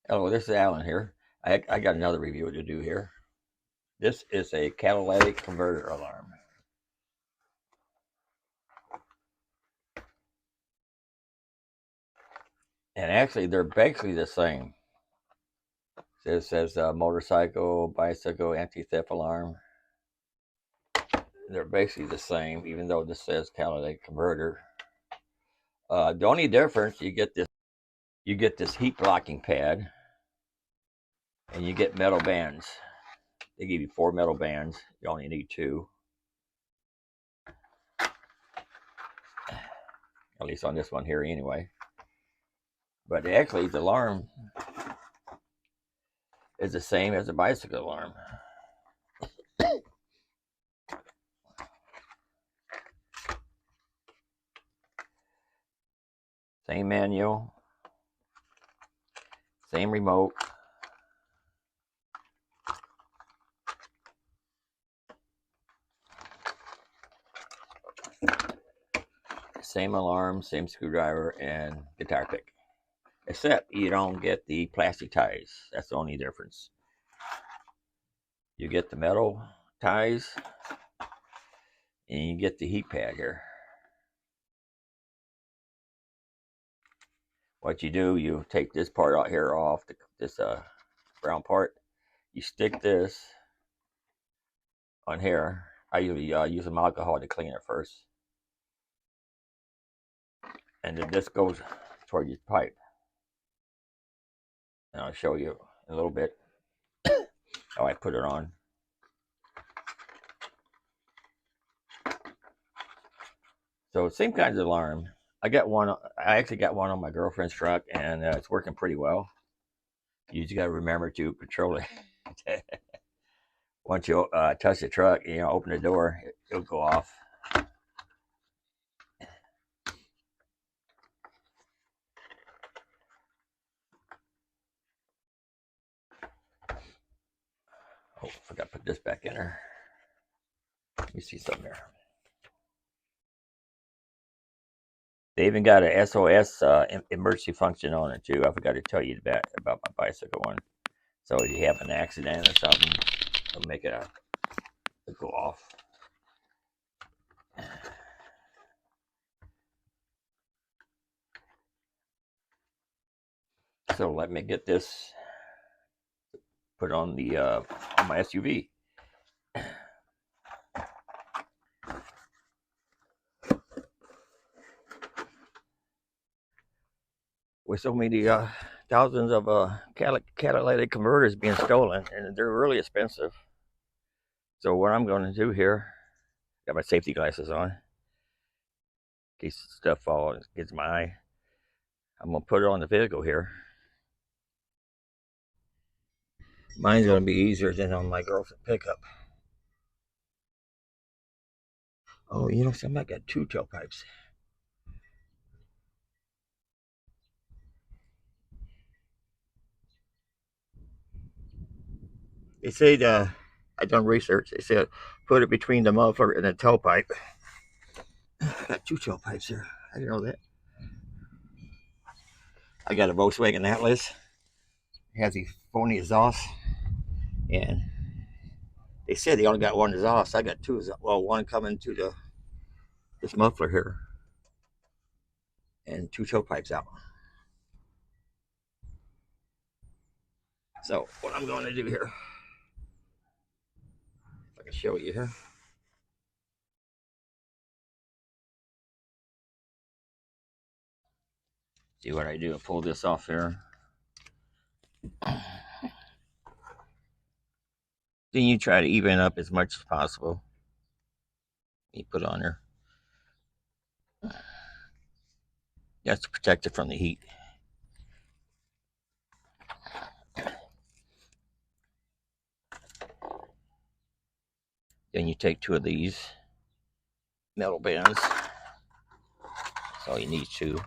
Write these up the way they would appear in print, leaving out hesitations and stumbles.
Hello, this is Alan here. I got another review to do here. This is a catalytic converter alarm. And actually, they're basically the same. It says motorcycle, bicycle, anti-theft alarm. They're basically the same, even though this says catalytic converter. The only difference, you get this heat blocking pad, and you get metal bands. They give you 4 metal bands. You only need 2. At least on this one here, anyway. But actually, the alarm is the same as a bicycle alarm. Same manual, same remote. Same alarm, same screwdriver, and guitar pick. Except you don't get the plastic ties. That's the only difference. You get the metal ties, and you get the heat pad here. What you do, you take this part out here off, this brown part. You stick this on here. I usually use some alcohol to clean it first. And then this goes toward your pipe. And I'll show you in a little bit how I put it on. So same kind of alarm. I actually got one on my girlfriend's truck, and it's working pretty well. You just got to remember to control it. Once you touch the truck, open the door, it'll go off. Oh, I forgot to put this back in there. Let me see something there. They even got a SOS emergency function on it too. I forgot to tell you about my bicycle one. So if you have an accident or something, it'll make it go off. So let me get this put on the on my SUV. With so many thousands of catalytic converters being stolen, and they're really expensive. So what I'm going to do here, got my safety glasses on, in case stuff falls and gets my eye. I'm going to put it on the vehicle here. Mine's going to be easier than on my girlfriend's pickup. Oh, somebody got 2 tailpipes. They say I done research. They said put it between the muffler and the tailpipe. I got 2 tailpipes here. I didn't know that. I got a Volkswagen Atlas. It has the phony exhaust, and they said they only got 1 exhaust. I got 2. Well, 1 coming to this muffler here, and 2 tailpipes out. So what I'm going to do here, if I can show you here. See what I do. Pull this off here. Then you try to even up as much as possible. You put on there. That's to protect it from the heat. Then you take 2 of these metal bands. That's all you need, 2.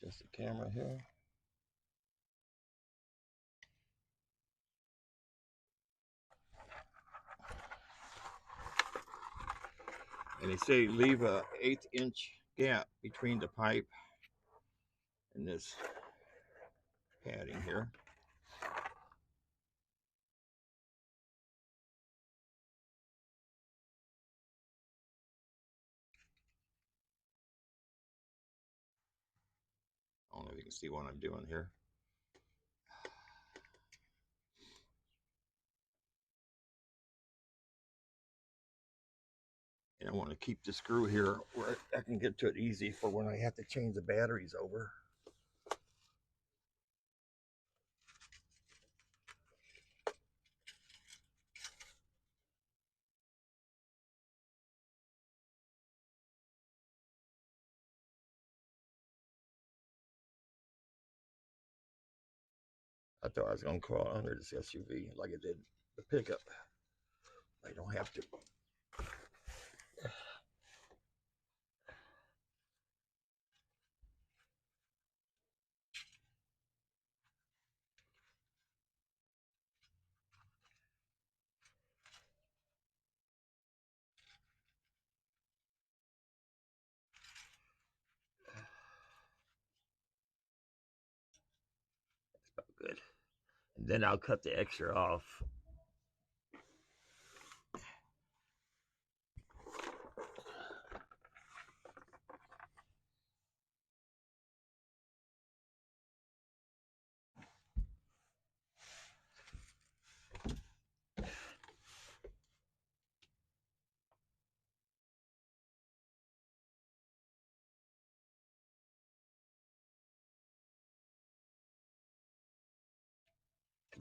Just the camera here. And they say leave a 1/8-inch gap between the pipe and this padding here. I don't know if you can see what I'm doing here. And I want to keep the screw here where I can get to it easy for when I have to change the batteries over. I thought I was going to crawl under this SUV like I did the pickup. I don't have to. That's about good. And then I'll cut the extra off.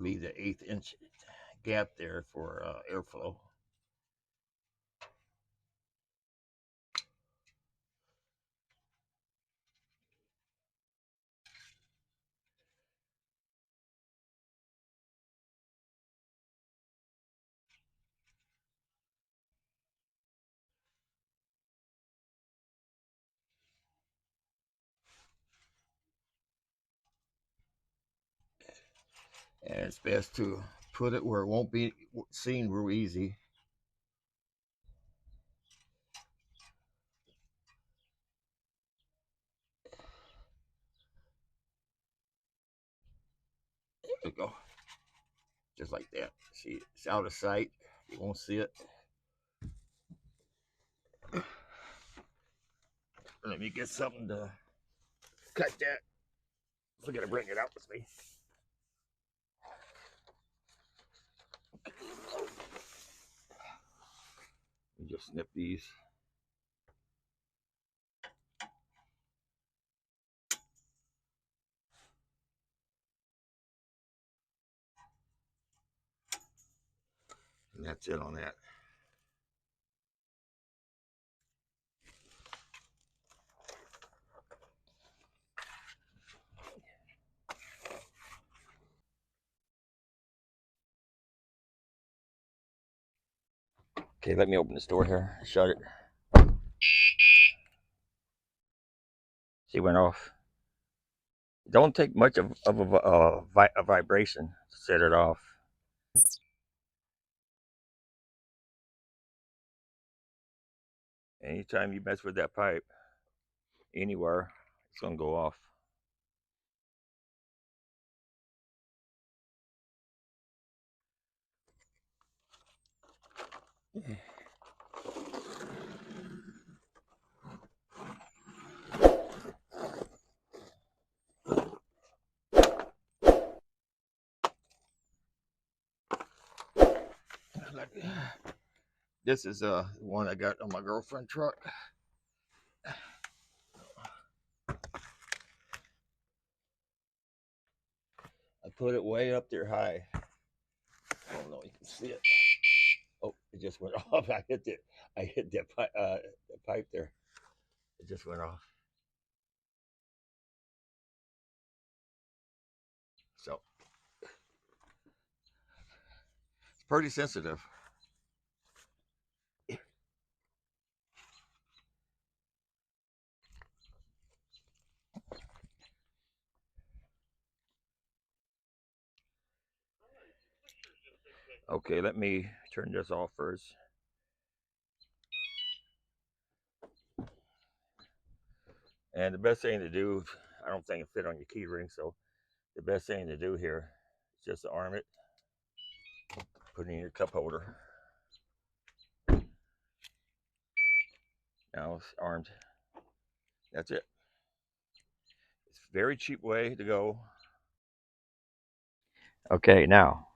Leave the 1/8-inch gap there for airflow. And it's best to put it where it won't be seen real easy. There we go. Just like that. See, it's out of sight. You won't see it. Let me get something to cut that. I gotta bring it out with me. Let me just snip these. And that's it on that. Okay, let me open this door here. Shut it. See, went off. Don't take much of a vibration to set it off. Anytime you mess with that pipe anywhere, it's gonna go off. This is one I got on my girlfriend's truck. I put it way up there high. I don't know if you can see it. Oh, it just went off. I hit the pipe there. It just went off. So it's pretty sensitive. Okay, let me turn this off first. And the best thing to do, I don't think it fit on your key ring, so the best thing to do here is just to arm it, put it in your cup holder. Now it's armed. That's it. It's a very cheap way to go. Okay, now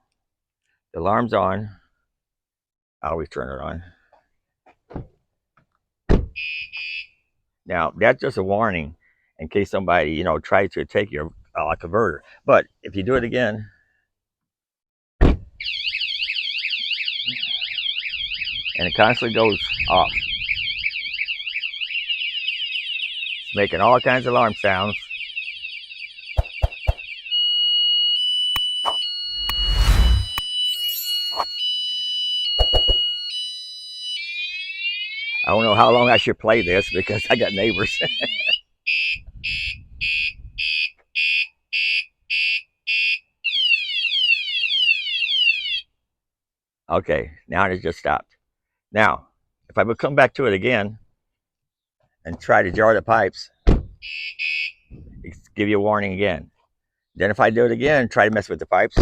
the alarm's on. I always turn it on. Now that's just a warning in case somebody, tries to take your converter. But if you do it again, and it constantly goes off, it's making all kinds of alarm sounds. I don't know how long I should play this because I got neighbors. Okay, now it just stopped. Now, if I would come back to it again and try to jar the pipes, give you a warning again. Then if I do it again, try to mess with the pipes.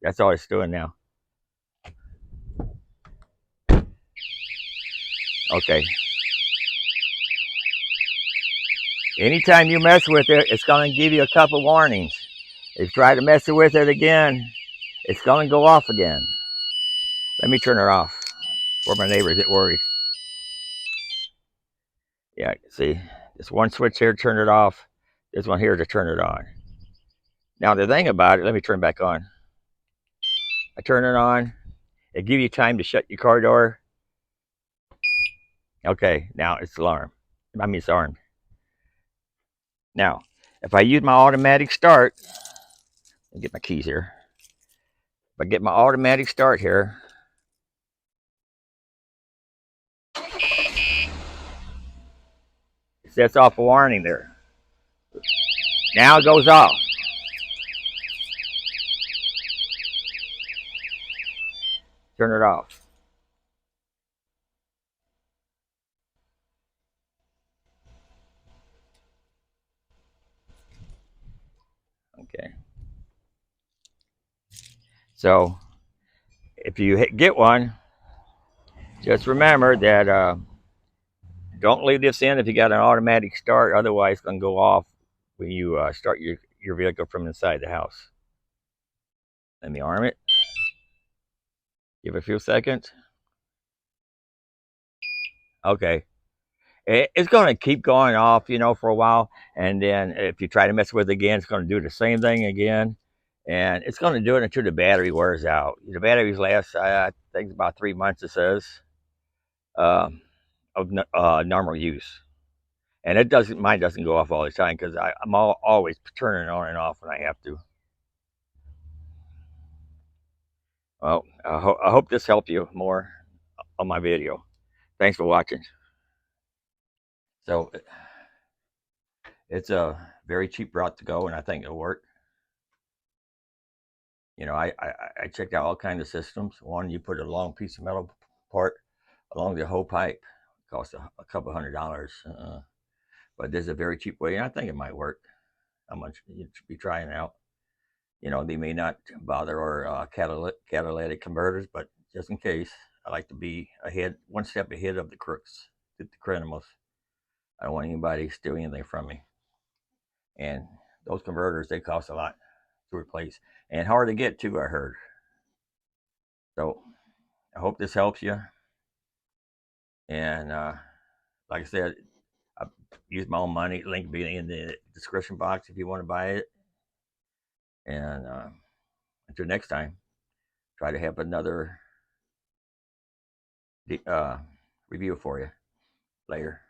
That's all it's doing now. Okay. Anytime you mess with it, it's going to give you a couple warnings. If you try to mess with it again, it's going to go off again. Let me turn it off before my neighbors get worried. Yeah, see, this one switch here to turn it off. This one here to turn it on. Now the thing about it, let me turn it back on. I turn it on. It gives you time to shut your car door. Okay, now it's alarmed. It's armed. Now, if I use my automatic start, I'll get my keys here. If I get my automatic start here, it sets off a warning there. Now it goes off. Turn it off. Okay. So, if you get one, just remember that don't leave this in if you got an automatic start. Otherwise, it's going to go off when you start your vehicle from inside the house. Let me arm it. Give it a few seconds. Okay. It's going to keep going off, for a while. And then if you try to mess with it again, it's going to do the same thing again. And it's going to do it until the battery wears out. The batteries last, I think, about 3 months, it says, um, of normal use. And mine doesn't go off all the time because I'm always turning it on and off when I have to. Well, I hope this helped you more on my video. Thanks for watching. So it's a very cheap route to go, and I think it'll work. I checked out all kinds of systems. One, you put a long piece of metal part along the whole pipe. It costs a couple $100. But there's a very cheap way, and I think it might work. How much you should be trying out. They may not bother our catalytic converters, but just in case, I like to be one step ahead of the crooks, the criminals. I don't want anybody stealing anything from me. And those converters, they cost a lot to replace and hard to get to, I heard. So I hope this helps you. And like I said, I use my own money. Link will be in the description box if you want to buy it. And until next time, try to have another review for you later.